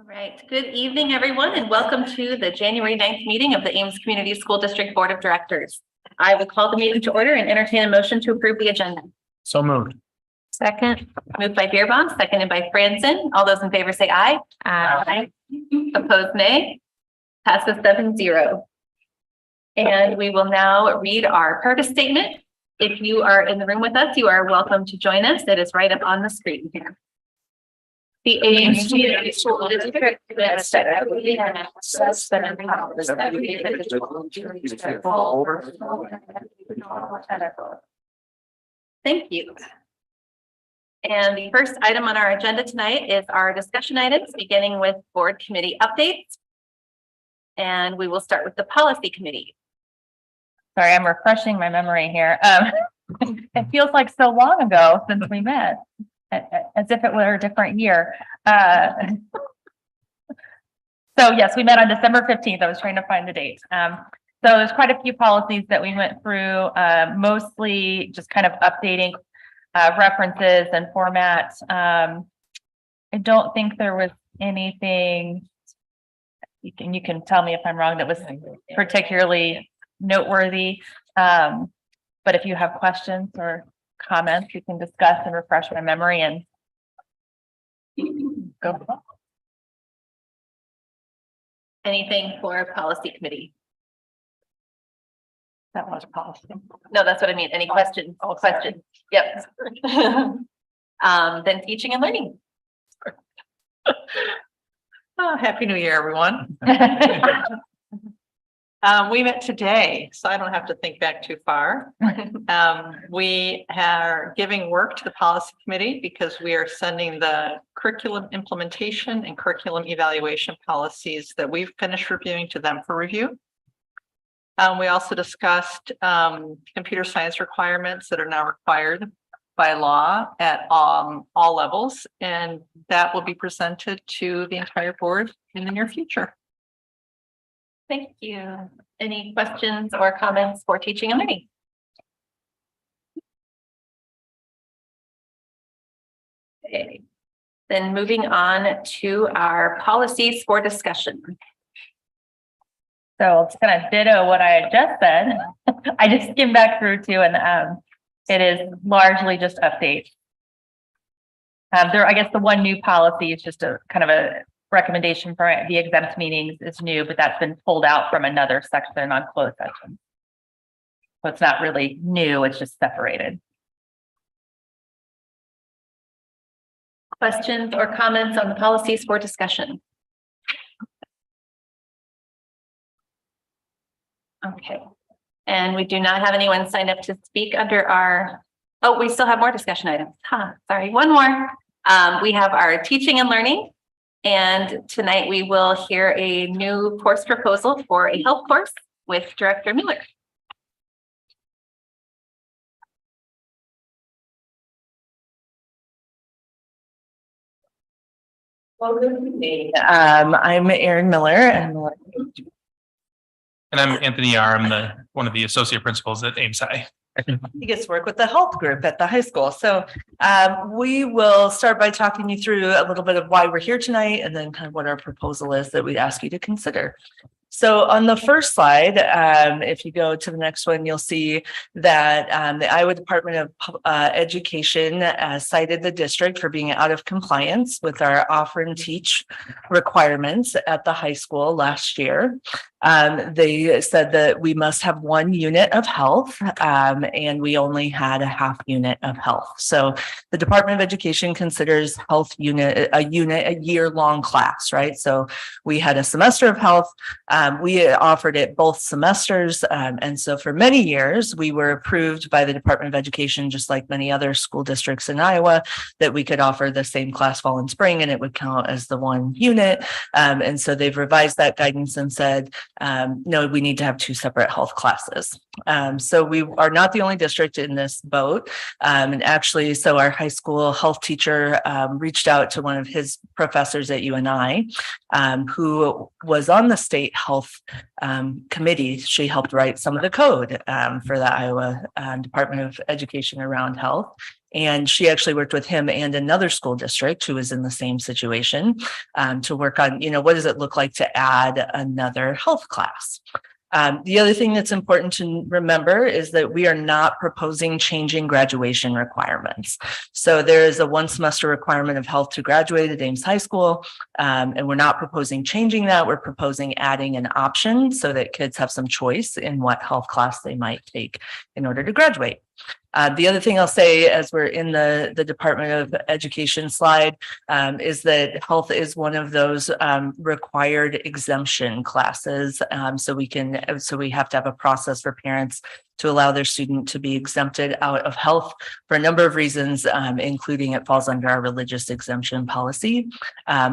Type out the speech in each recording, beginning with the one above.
right. Good evening, everyone, and welcome to the January 9th meeting of the Ames Community School District Board of Directors. I will call the meeting to order and entertain a motion to approve the agenda. So moved. Second. Moved by Beerbaum, seconded by Franson. All those in favor say aye. Aye. Opposed, nay. Passes 7-0. And we will now read our purpose statement. If you are in the room with us, you are welcome to join us. It is right up on the screen here. The Ames Community School District. Thank you. And the first item on our agenda tonight is our discussion items, beginning with board committee updates. And we will start with the policy committee. Sorry, I'm refreshing my memory here. It feels like so long ago since we met, as if it were a different year. So yes, we met on December 15th. I was trying to find the date. So there's quite a few policies that we went through, mostly just kind of updating references and formats. I don't think there was anything, you can tell me if I'm wrong, that was particularly noteworthy. But if you have questions or comments, we can discuss and refresh my memory and go. Anything for policy committee? That was policy. No, that's what I mean. Any questions? Oh, questions. Yep. Then teaching and learning. Oh, Happy New Year, everyone. We met today, so I don't have to think back too far. We are giving work to the policy committee because we are sending the curriculum implementation and curriculum evaluation policies that we've finished reviewing to them for review. We also discussed computer science requirements that are now required by law at all levels, and that will be presented to the entire board in the near future. Thank you. Any questions or comments for teaching and learning? Okay. Then moving on to our policies for discussion. So it's kind of ditto what I had just said. I just skimmed back through too, and it is largely just updates. I guess the one new policy is just a kind of a recommendation for the exempt meetings is new, but that's been pulled out from another section on closed session. So it's not really new, it's just separated. Questions or comments on the policies for discussion? Okay. And we do not have anyone signed up to speak under our, oh, we still have more discussion items. Sorry, one more. We have our teaching and learning. And tonight we will hear a new course proposal for a health course with Director Miller. I'm Erin Miller, and I'm Anthony Yar. I'm one of the associate principals at Ames High. he gets to work with the health group at the high school. So we will start by talking you through a little bit of why we're here tonight, and then kind of what our proposal is that we'd ask you to consider. So on the first slide, if you go to the next one, you'll see that the Iowa Department of Education cited the district for being out of compliance with our offer and teach requirements at the high school last year. They said that we must have 1 unit of health, and we only had a half unit of health. So the Department of Education considers health a year-long class, right? So we had a semester of health. We offered it both semesters. And so for many years, we were approved by the Department of Education, just like many other school districts in Iowa, that we could offer the same class fall and spring, and it would count as the 1 unit. And so they've revised that guidance and said, no, we need to have 2 separate health classes. So we are not the only district in this boat. And actually, so our high school health teacher reached out to one of his professors at UNI, who was on the state health committee. She helped write some of the code for the Iowa Department of Education around health. And she actually worked with him and another school district who was in the same situation to work on, what does it look like to add another health class? The other thing that's important to remember is that we are not proposing changing graduation requirements. So there is a 1 semester requirement of health to graduate at Ames High School, and we're not proposing changing that. We're proposing adding an option so that kids have some choice in what health class they might take in order to graduate. The other thing I'll say as we're in the Department of Education slide is that health is one of those required exemption classes. So we have to have a process for parents to allow their student to be exempted out of health for a number of reasons, including it falls under our religious exemption policy,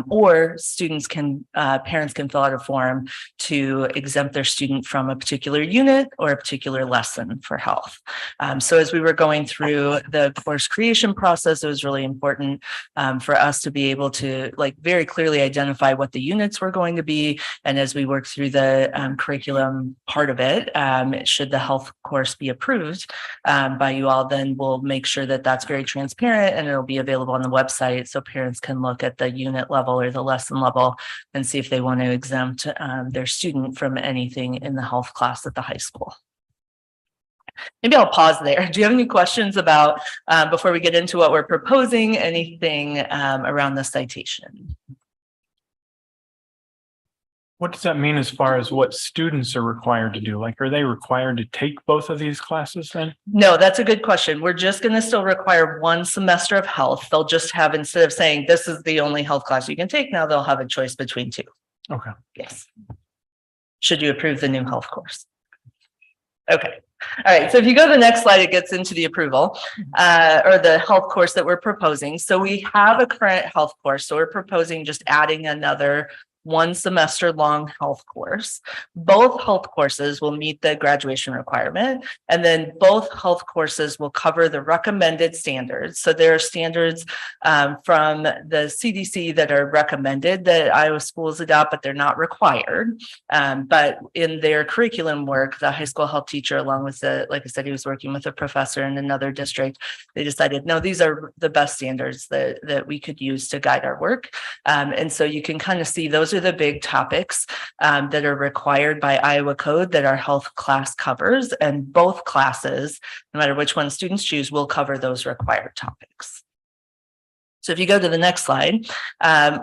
or parents can fill out a form to exempt their student from a particular unit or a particular lesson for health. So as we were going through the course creation process, it was really important for us to be able to very clearly identify what the units were going to be. And as we work through the curriculum part of it, should the health course be approved by you all, then we'll make sure that that's very transparent and it'll be available on the website so parents can look at the unit level or the lesson level and see if they want to exempt their student from anything in the health class at the high school. Maybe I'll pause there. Do you have any questions about, before we get into what we're proposing, anything around the citation? What does that mean as far as what students are required to do? Like, are they required to take both of these classes then? No, that's a good question. We're just going to still require 1 semester of health. They'll just have, instead of saying this is the only health class you can take, now they'll have a choice between 2. Okay. Yes. Should you approve the new health course? Okay. All right. So if you go to the next slide, it gets into the approval or the health course that we're proposing. So we have a current health course. So we're proposing just adding another 1 semester long health course. Both health courses will meet the graduation requirement, and then both health courses will cover the recommended standards. So there are standards from the CDC that are recommended that Iowa schools adopt, but they're not required. But in their curriculum work, the high school health teacher, along with like I said, he was working with a professor in another district, they decided, no, these are the best standards that we could use to guide our work. And so you can kind of see those are the big topics that are required by Iowa code that our health class covers, and both classes, no matter which one students choose, will cover those required topics. So if you go to the next slide,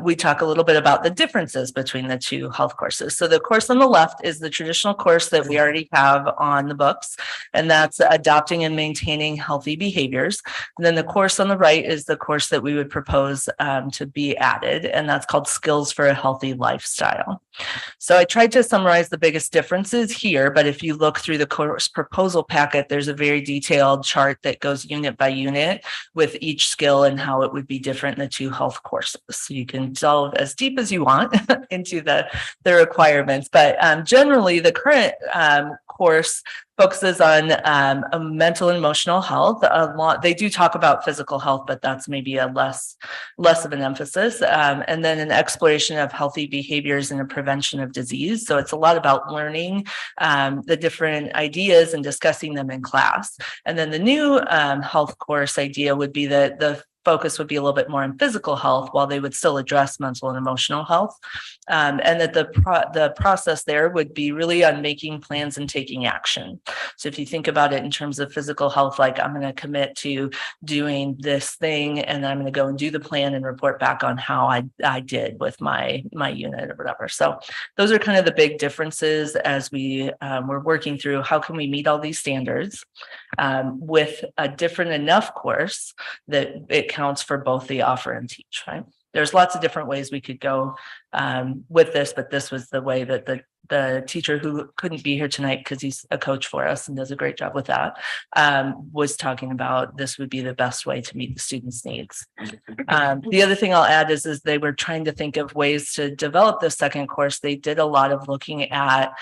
we talk a little bit about the differences between the 2 health courses. So the course on the left is the traditional course that we already have on the books, and that's adopting and maintaining healthy behaviors. And then the course on the right is the course that we would propose to be added, and that's called Skills for a Healthy Lifestyle. So I tried to summarize the biggest differences here, but if you look through the course proposal packet, there's a very detailed chart that goes unit by unit with each skill and how it would be different in the 2 health courses. So you can delve as deep as you want into the requirements, but generally the current course focuses on mental and emotional health. A lot, they do talk about physical health, but that's maybe a less of an emphasis. And then an exploration of healthy behaviors and a prevention of disease. So it's a lot about learning the different ideas and discussing them in class. And then the new health course idea would be that the focus would be a little bit more on physical health while they would still address mental and emotional health. And that the process there would be really on making plans and taking action. So if you think about it in terms of physical health, like I'm going to commit to doing this thing and I'm going to go and do the plan and report back on how I did with my unit or whatever. So those are kind of the big differences as we're working through how can we meet all these standards with a different enough course that it counts for both the offer and teach, right? There's lots of different ways we could go with this, but this was the way that the teacher who couldn't be here tonight because he's a coach for us and does a great job with that, was talking about this would be the best way to meet the students' needs. The other thing I'll add is they were trying to think of ways to develop this second course. They did a lot of looking at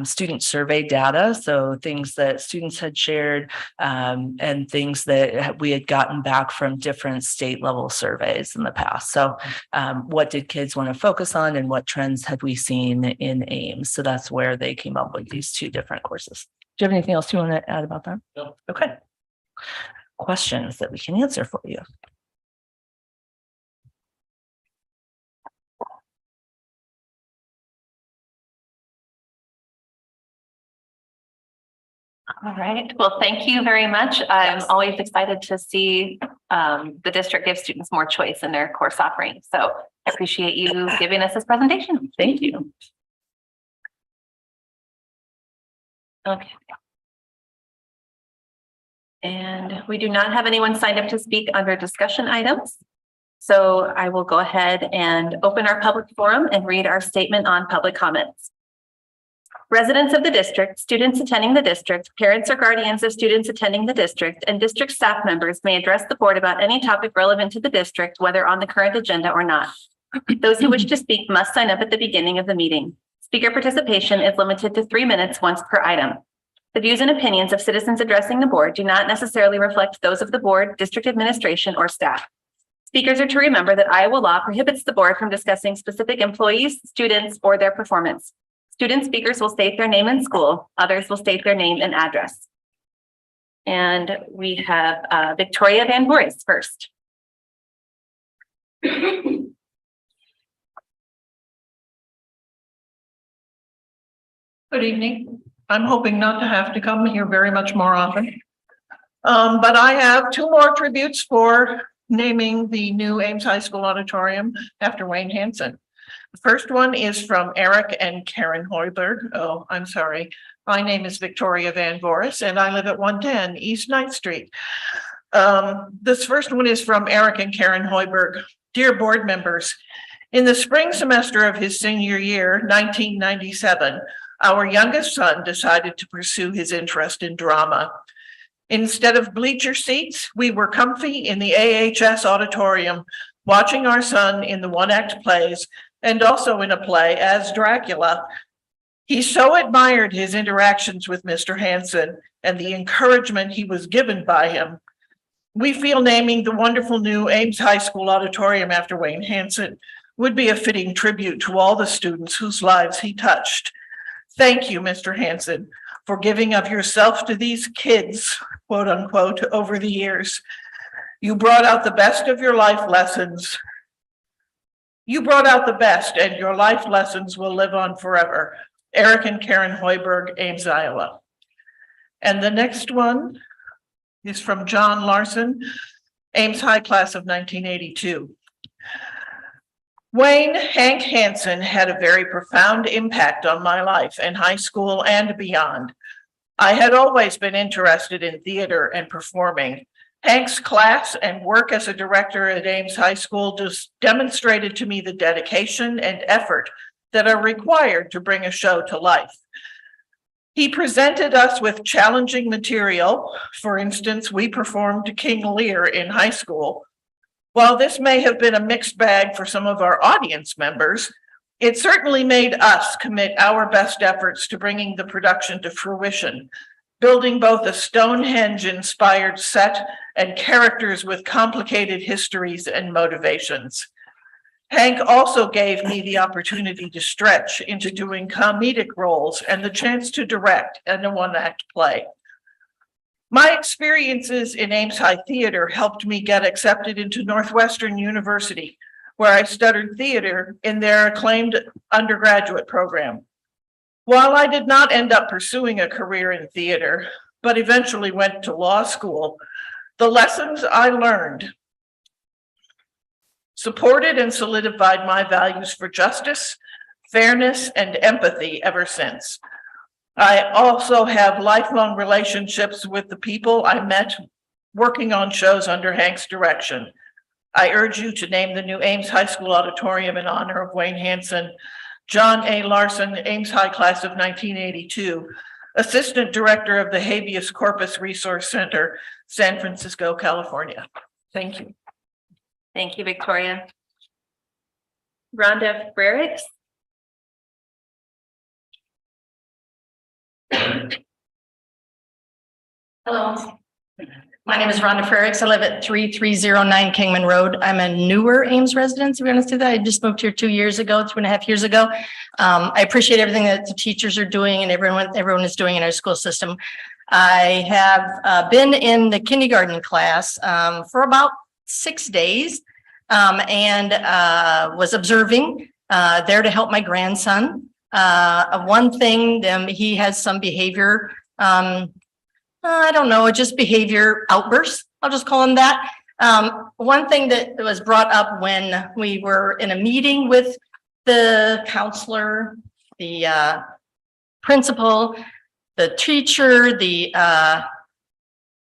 student survey data, so things that students had shared and things that we had gotten back from different state level surveys in the past. So what did kids want to focus on and what trends had we seen in Ames? So that's where they came up with these 2 different courses. Do you have anything else you want to add about that? No. Okay. questions that we can answer for you. All right. Well, thank you very much. I'm always excited to see the district give students more choice in their course offering. So I appreciate you giving us this presentation. Thank you. Okay. And we do not have anyone signed up to speak under discussion items. So I will go ahead and open our public forum and read our statement on public comments. Residents of the district, students attending the district, parents or guardians of students attending the district, and district staff members may address the board about any topic relevant to the district, whether on the current agenda or not. Those who wish to speak must sign up at the beginning of the meeting. Speaker participation is limited to 3 minutes once per item. The views and opinions of citizens addressing the board do not necessarily reflect those of the board, district administration, or staff. Speakers are to remember that Iowa law prohibits the board from discussing specific employees, students, or their performance. Student speakers will state their name and school. Others will state their name and address. And we have Victoria Van Voorhis first. Good evening. I'm hoping not to have to come here very much more often. But I have 2 more tributes for naming the new Ames High School auditorium after Wayne Hansen. The first one is from Eric and Karen Hoiberg. Oh, I'm sorry. My name is Victoria Van Voorhis and I live at 110 East 9th Street. This first one is from Eric and Karen Hoiberg. Dear board members, in the spring semester of his senior year, 1997, our youngest son decided to pursue his interest in drama. Instead of bleacher seats, we were comfy in the AHS auditorium, watching our son in the one-act plays and also in a play as Dracula. He so admired his interactions with Mr. Hansen and the encouragement he was given by him. We feel naming the wonderful new Ames High School auditorium after Wayne Hansen would be a fitting tribute to all the students whose lives he touched. Thank you, Mr. Hansen, for giving of yourself to these kids, quote unquote, over the years. You brought out the best of your life lessons. You brought out the best and your life lessons will live on forever. Eric and Karen Hoiberg, Ames, Iowa. And the next one is from John Larson, Ames High Class of 1982. Wayne Hank Hansen had a very profound impact on my life in high school and beyond. I had always been interested in theater and performing. Hank's class and work as a director at Ames High School just demonstrated to me the dedication and effort that are required to bring a show to life. He presented us with challenging material. For instance, we performed King Lear in high school. While this may have been a mixed bag for some of our audience members, it certainly made us commit our best efforts to bringing the production to fruition, building both a Stonehenge-inspired set and characters with complicated histories and motivations. Hank also gave me the opportunity to stretch into doing comedic roles and the chance to direct in a one-act play. My experiences in Ames High Theater helped me get accepted into Northwestern University, where I studied theater in their acclaimed undergraduate program. While I did not end up pursuing a career in theater, but eventually went to law school, the lessons I learned supported and solidified my values for justice, fairness, and empathy ever since. I also have lifelong relationships with the people I met working on shows under Hank's direction. I urge you to name the new Ames High School auditorium in honor of Wayne Hansen. John A. Larson, Ames High Class of 1982, Assistant Director of the Habeas Corpus Resource Center, San Francisco, California. Thank you. Thank you, Victoria. Rhonda Frericks. Hello, my name is Rhonda Frericks. I live at 3309 Kingman Road. I'm a newer Ames resident, to be honest with you. I just moved here 2 years ago, 2.5 years ago. I appreciate everything that the teachers are doing and everyone is doing in our school system. I have been in the kindergarten class for about 6 days and was observing there to help my grandson. One thing, he has some behavior, I don't know, just behavior outbursts. I'll just call him that. One thing that was brought up when we were in a meeting with the counselor, the principal, the teacher, the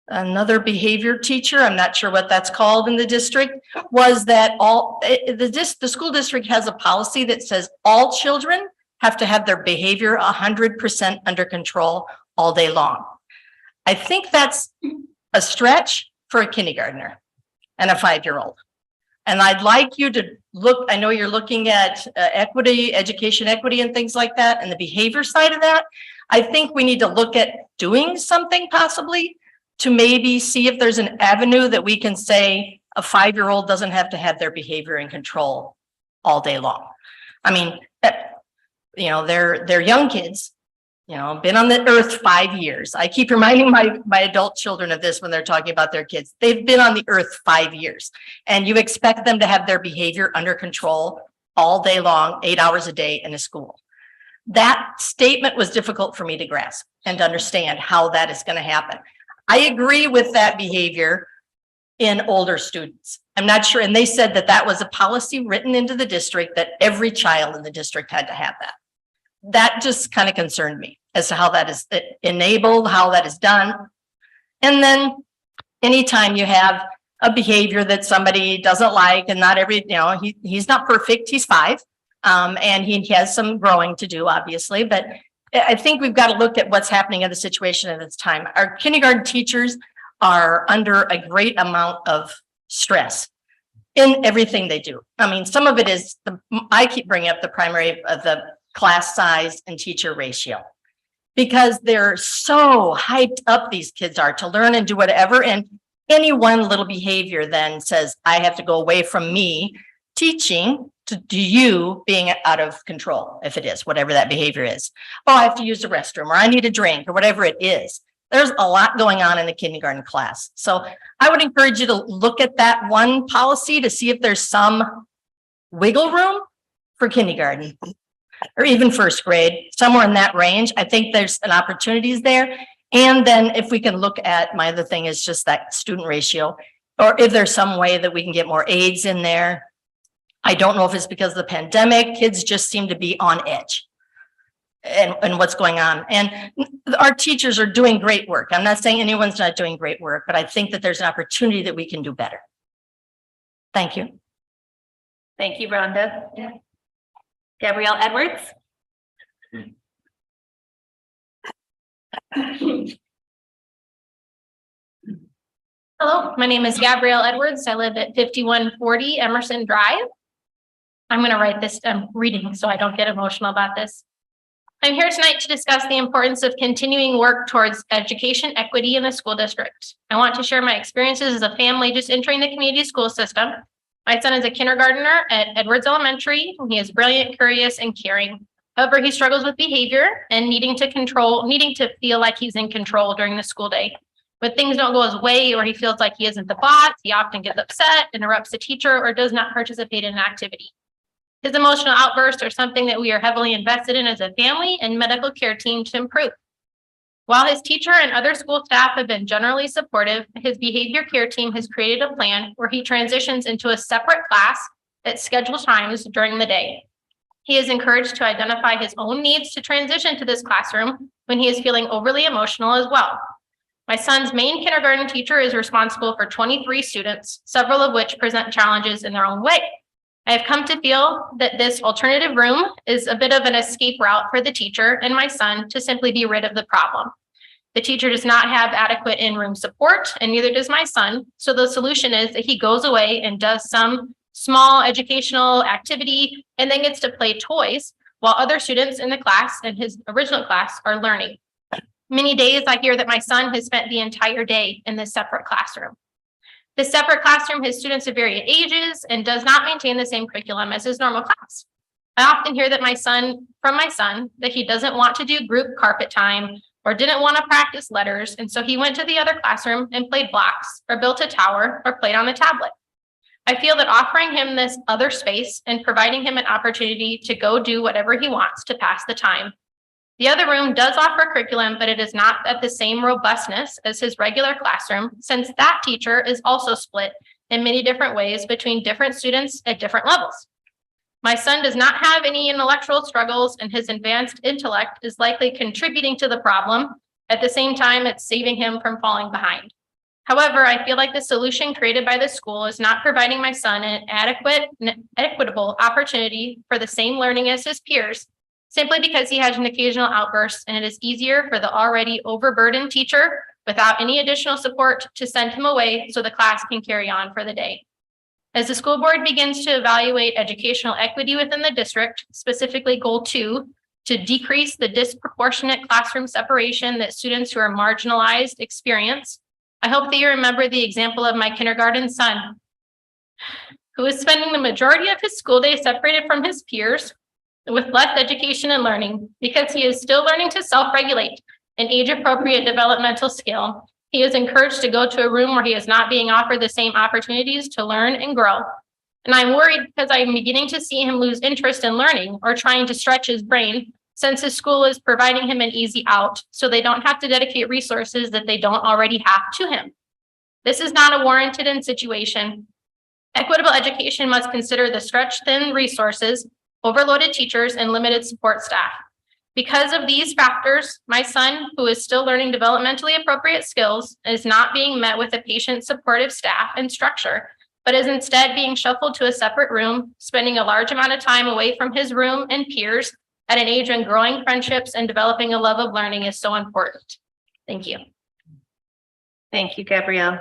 another behavior teacher, I'm not sure what that's called in the district, was that the school district has a policy that says all children have to have their behavior 100% under control all day long. I think that's a stretch for a kindergartner and a 5-year-old. And I'd like you to look, I know you're looking at equity, education equity and things like that, and the behavior side of that. I think we need to look at doing something possibly to maybe see if there's an avenue that we can say a 5-year-old doesn't have to have their behavior in control all day long. I mean, you know, they're young kids, you know, been on the earth 5 years. I keep reminding my adult children of this when they're talking about their kids. They've been on the earth 5 years, and you expect them to have their behavior under control all day long, 8 hours a day in a school. That statement was difficult for me to grasp and to understand how that is going to happen. I agree with that behavior in older students. I'm not sure. And they said that that was a policy written into the district that every child in the district had to have that. That just kind of concerned me as to how that is enabled, how that is done. And then anytime you have a behavior that somebody doesn't like, and not every, you know, he's not perfect, he's 5. And he has some growing to do, obviously, but I think we've got to look at what's happening in the situation at this time. Our kindergarten teachers are under a great amount of stress in everything they do. I mean, some of it is, I keep bringing up the primary of the class size and teacher ratio, because they're so hyped up, these kids are, to learn and do whatever. And any one little behavior then says, I have to go away from me teaching to you being out of control, if it is, whatever that behavior is. Oh, I have to use the restroom, or I need a drink, or whatever it is. There's a lot going on in the kindergarten class. So I would encourage you to look at that one policy to see if there's some wiggle room for kindergarten or even first grade, somewhere in that range. I think there's an opportunities there. And then if we can look at, my other thing is just that student ratio, or if there's some way that we can get more aides in there. I don't know if it's because of the pandemic, kids just seem to be on edge and what's going on. And our teachers are doing great work. I'm not saying anyone's not doing great work, but I think that there's an opportunity that we can do better. Thank you. Thank you, Rhonda. Gabrielle Edwards. Hello, my name is Gabrielle Edwards. I live at 5140 Emerson Drive. I'm going to write this, I'm reading so I don't get emotional about this. I'm here tonight to discuss the importance of continuing work towards education equity in the school district. I want to share my experiences as a family just entering the community school system. My son is a kindergartner at Edwards Elementary, and he is brilliant, curious, and caring. However, he struggles with behavior and needing to feel like he's in control during the school day. When things don't go his way, or he feels like he isn't the boss, he often gets upset, interrupts the teacher, or does not participate in an activity. His emotional outbursts are something that we are heavily invested in as a family and medical care team to improve. While his teacher and other school staff have been generally supportive, his behavior care team has created a plan where he transitions into a separate class at scheduled times during the day. He is encouraged to identify his own needs to transition to this classroom when he is feeling overly emotional as well. My son's main kindergarten teacher is responsible for 23 students, several of which present challenges in their own way. I have come to feel that this alternative room is a bit of an escape route for the teacher and my son to simply be rid of the problem. The teacher does not have adequate in-room support, and neither does my son. So the solution is that he goes away and does some small educational activity and then gets to play toys while other students in the class and his original class are learning. Many days I hear that my son has spent the entire day in this separate classroom. This separate classroom has students of various ages and does not maintain the same curriculum as his normal class. I often hear that from my son that he doesn't want to do group carpet time or didn't want to practice letters, and so he went to the other classroom and played blocks or built a tower or played on the tablet. I feel that offering him this other space and providing him an opportunity to go do whatever he wants to pass the time. The other room does offer curriculum, but it is not at the same robustness as his regular classroom, since that teacher is also split in many different ways between different students at different levels. My son does not have any intellectual struggles, and his advanced intellect is likely contributing to the problem. At the same time, it's saving him from falling behind. However, I feel like the solution created by the school is not providing my son an adequate and equitable opportunity for the same learning as his peers, simply because he has an occasional outburst, and it is easier for the already overburdened teacher without any additional support to send him away so the class can carry on for the day. As the school board begins to evaluate educational equity within the district, specifically goal 2, to decrease the disproportionate classroom separation that students who are marginalized experience, I hope that you remember the example of my kindergarten son, who is spending the majority of his school day separated from his peers with less education and learning because he is still learning to self-regulate an age-appropriate developmental skill. He is encouraged to go to a room where he is not being offered the same opportunities to learn and grow. And I'm worried because I'm beginning to see him lose interest in learning or trying to stretch his brain, since his school is providing him an easy out so they don't have to dedicate resources that they don't already have to him. This is not a warranted situation. Equitable education must consider the stretched thin resources, overloaded teachers, and limited support staff. Because of these factors, my son, who is still learning developmentally appropriate skills, is not being met with a patient, supportive staff and structure, but is instead being shuffled to a separate room, spending a large amount of time away from his room and peers at an age when growing friendships and developing a love of learning is so important. Thank you. Thank you, Gabrielle.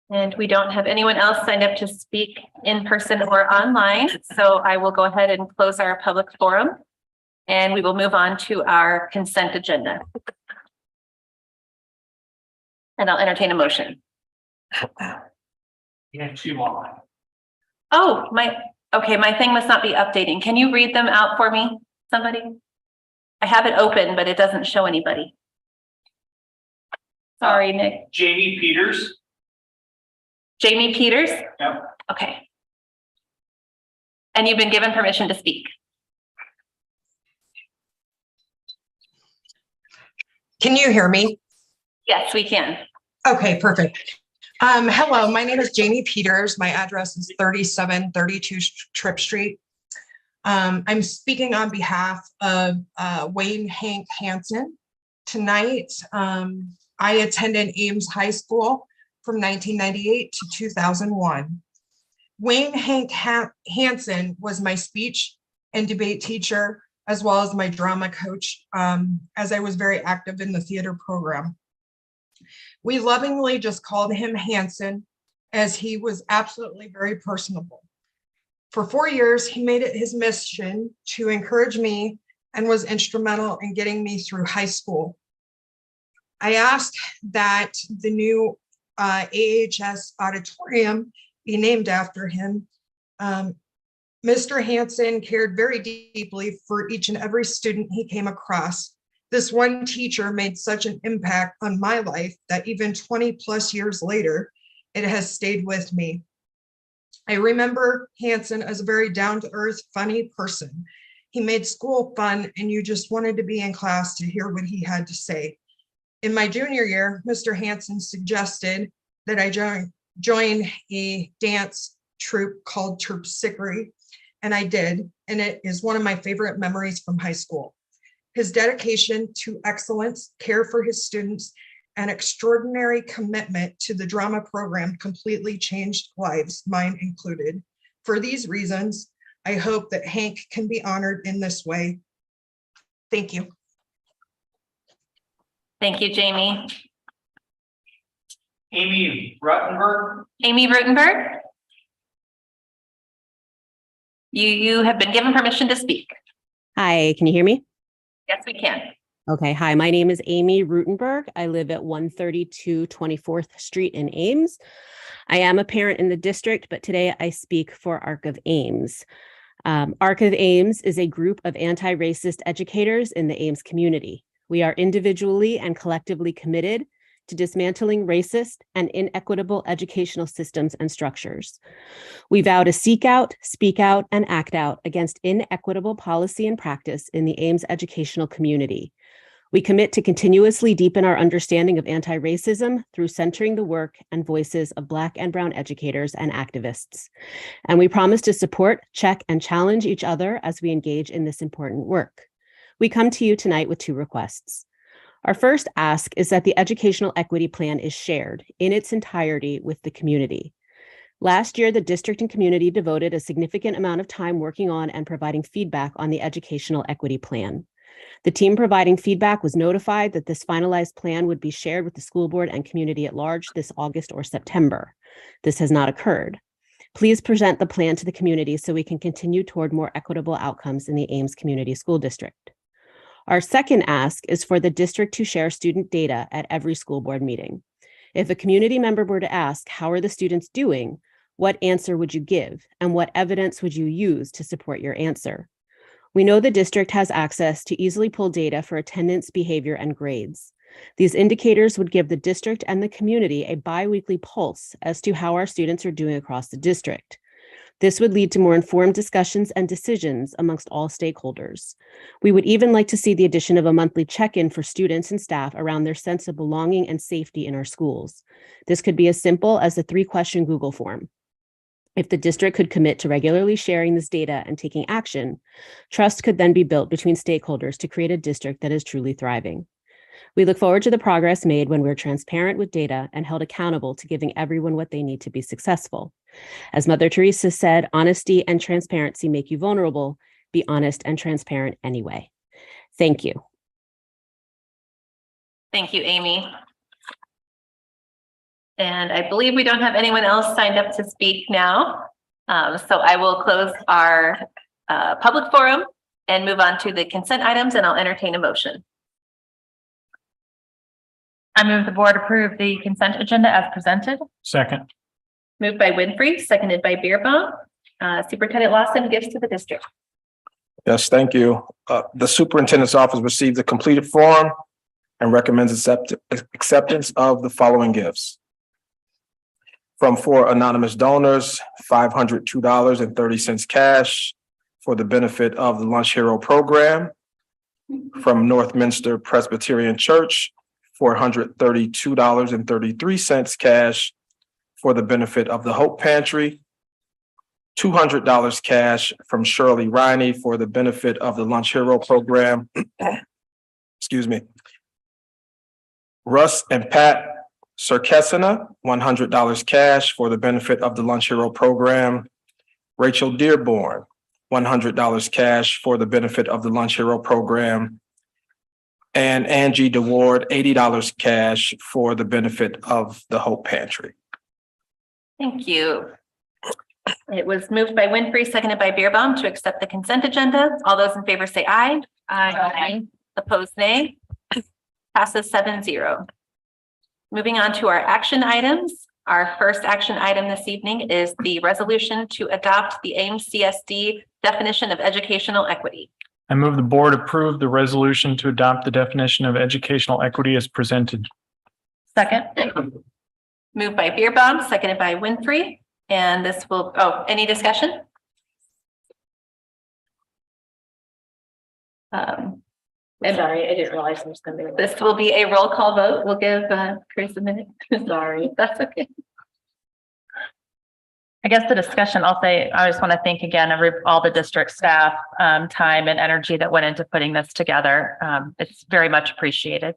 And we don't have anyone else signed up to speak in person or online, so I will go ahead and close our public forum, and we will move on to our consent agenda. And I'll entertain a motion. You have 2 more. Oh, okay, my thing must not be updating. Can you read them out for me, somebody? I have it open, but it doesn't show anybody. Sorry, Nick. Jamie Peters. Jamie Peters? Yep. Okay. And you've been given permission to speak. Can you hear me? Yes, we can. Okay, perfect. Hello, my name is Jamie Peters. My address is 3732 Tripp Street. I'm speaking on behalf of Wayne Hank Hansen. Tonight, I attended Ames High School from 1998 to 2001. Wayne Hank Hansen was my speech and debate teacher, as well as my drama coach, as I was very active in the theater program. We lovingly just called him Hansen, as he was absolutely very personable. For 4 years, he made it his mission to encourage me and was instrumental in getting me through high school. I asked that the new AHS auditorium be named after him. Mr. Hansen cared very deeply for each and every student he came across. This one teacher made such an impact on my life that even 20 plus years later, it has stayed with me. I remember Hansen as a very down-to-earth, funny person. He made school fun, and you just wanted to be in class to hear what he had to say. In my junior year, Mr. Hansen suggested that I join a dance troupe called Terpsichore, and I did, and it is one of my favorite memories from high school. His dedication to excellence, care for his students, and extraordinary commitment to the drama program completely changed lives, mine included. For these reasons, I hope that Hank can be honored in this way. Thank you. Thank you, Jamie. Amy Ruttenberg. Amy Rutenberg? You have been given permission to speak. Hi, can you hear me? Yes, we can. Okay, hi, my name is Amy Rutenberg. I live at 132 24th Street in Ames. I am a parent in the district, but today I speak for ARC of Ames. ARC of Ames is a group of anti-racist educators in the Ames community. We are individually and collectively committed to dismantling racist and inequitable educational systems and structures. We vow to seek out, speak out, and act out against inequitable policy and practice in the Ames educational community. We commit to continuously deepen our understanding of anti-racism through centering the work and voices of Black and Brown educators and activists. And we promise to support, check, and challenge each other as we engage in this important work. We come to you tonight with two requests. Our first ask is that the Educational Equity Plan is shared in its entirety with the community. Last year, the district and community devoted a significant amount of time working on and providing feedback on the Educational Equity Plan. The team providing feedback was notified that this finalized plan would be shared with the school board and community at large this August or September. This has not occurred. Please present the plan to the community so we can continue toward more equitable outcomes in the Ames Community School District. Our second ask is for the district to share student data at every school board meeting. If a community member were to ask, how are the students doing? What answer would you give? And what evidence would you use to support your answer? We know the district has access to easily pull data for attendance, behavior, and grades. These indicators would give the district and the community a bi-weekly pulse as to how our students are doing across the district. This would lead to more informed discussions and decisions amongst all stakeholders. We would even like to see the addition of a monthly check-in for students and staff around their sense of belonging and safety in our schools. This could be as simple as a 3-question Google form. If the district could commit to regularly sharing this data and taking action, trust could then be built between stakeholders to create a district that is truly thriving. We look forward to the progress made when we're transparent with data and held accountable to giving everyone what they need to be successful. As Mother Teresa said, honesty and transparency make you vulnerable. Be honest and transparent anyway. Thank you. Thank you, Amy. And I believe we don't have anyone else signed up to speak now. So I will close our public forum and move on to the consent items, and I'll entertain a motion. I move the board approve the consent agenda as presented. Second. Moved by Winfrey, seconded by Beerbaum. Superintendent Lawson, gifts to the district. Yes, thank you. The superintendent's office received a completed form and recommends acceptance of the following gifts. From 4 anonymous donors, $502.30 cash for the benefit of the Lunch Hero program. From Northminster Presbyterian Church, $432.33 cash for the benefit of the Hope Pantry. $200 cash from Shirley Riney for the benefit of the Lunch Hero program. Excuse me. Russ and Pat Circessina, $100 cash for the benefit of the Lunch Hero program. Rachel Dearborn, $100 cash for the benefit of the Lunch Hero program. And Angie DeWard, $80 cash for the benefit of the Hope Pantry. Thank you. It was moved by Winfrey, seconded by Beerbaum to accept the consent agenda. All those in favor say aye. Aye. Opposed, nay. Passes 7-0. Moving on to our action items. Our first action item this evening is the resolution to adopt the ACSD definition of educational equity. I move the board approve the resolution to adopt the definition of educational equity as presented. Second. Moved by Beerbaum, seconded by Winfrey. And this will, any discussion? I'm sorry, I didn't realize there was going to be. This will be a roll call vote. We'll give Chris a minute. Sorry, that's okay. I guess the discussion, I'll say, I just want to thank again all the district staff, time and energy that went into putting this together. It's very much appreciated.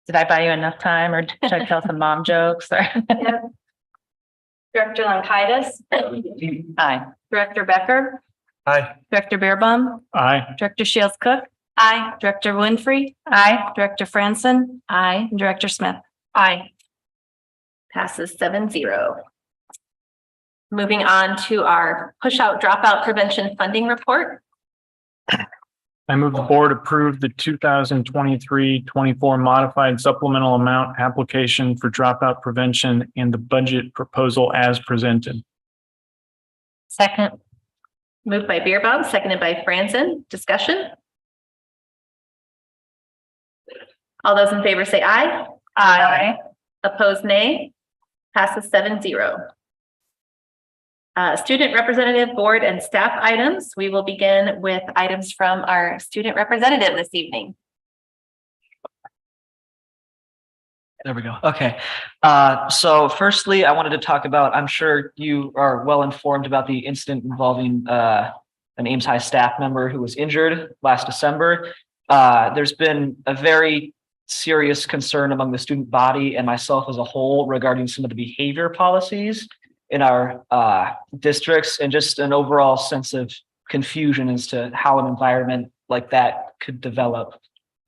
Did I buy you enough time, or should I tell some mom jokes? Or Yeah. Director Lankaitis. Aye. Director Becker. Aye. Director Beerbaum. Aye. Director Shields Cook. Aye. Director Winfrey. Aye. Director Franson. Aye. And Director Smith. Aye. Passes 7-0. Moving on to our push out dropout prevention funding report. I move the board approve the 2023-24 modified supplemental amount application for dropout prevention and the budget proposal as presented. Second. Moved by Beerbaum, seconded by Franzen. Discussion? All those in favor say aye. Aye. Opposed, nay. Passes 7-0. Student representative board and staff items. We will begin with items from our student representative this evening. There we go. Okay. So firstly, I wanted to talk about, I'm sure you are well informed about the incident involving an Ames High staff member who was injured last December. There's been a very serious concern among the student body and myself as a whole regarding some of the behavior policies in our districts, and just an overall sense of confusion as to how an environment like that could develop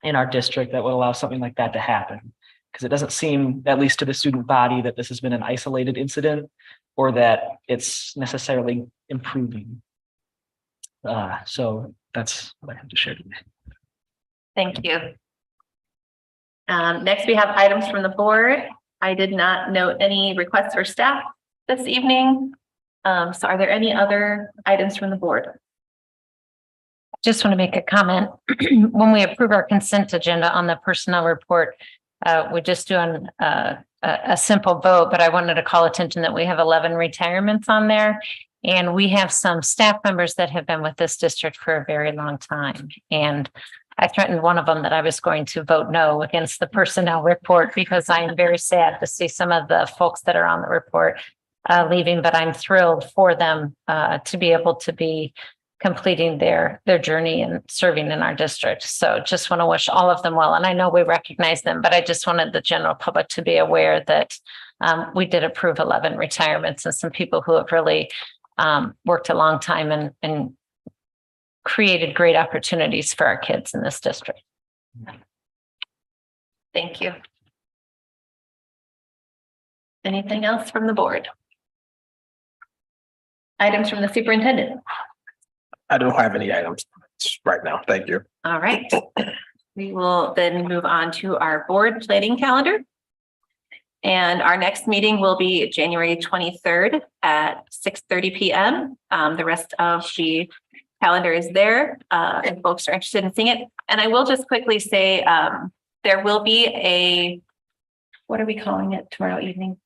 in our district that would allow something like that to happen. Because it doesn't seem, at least to the student body, that this has been an isolated incident or that it's necessarily improving. So that's what I have to share today. Thank you. Next, we have items from the board. I did not note any requests for staff this evening. So are there any other items from the board? Just want to make a comment. When we approve our consent agenda on the personnel report, we just do a simple vote, but I wanted to call attention that we have 11 retirements on there. And we have some staff members that have been with this district for a very long time. And I threatened one of them that I was going to vote no against the personnel report because I am very sad to see some of the folks that are on the report leaving, but I'm thrilled for them to be able to be completing their journey and serving in our district. So just want to wish all of them well. And I know we recognize them, but I just wanted the general public to be aware that we did approve 11 retirements and some people who have really worked a long time and created great opportunities for our kids in this district. Thank you. Anything else from the board? Items from the superintendent? I don't have any items right now. Thank you. All right. We will then move on to our board planning calendar. And our next meeting will be January 23rd at 6:30 p.m. The rest of the calendar is there if folks are interested in seeing it. And I will just quickly say there will be a, what are we calling it tomorrow evening?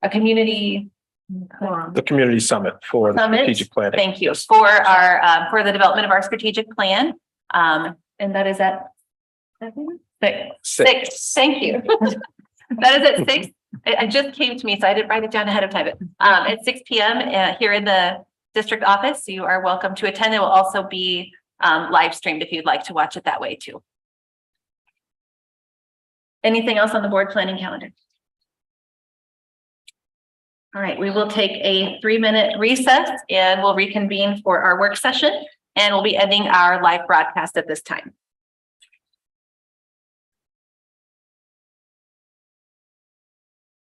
A community. The community summit for the strategic planning. Thank you for our for the development of our strategic plan. And that is at 6. Thank you. That is at 6. It just came to me, so I didn't write it down ahead of time. At 6 p.m. Here in the district office. You are welcome to attend. It will also be live streamed if you'd like to watch it that way too. Anything else on the board planning calendar? All right, we will take a 3-minute recess and we'll reconvene for our work session, and we'll be ending our live broadcast at this time.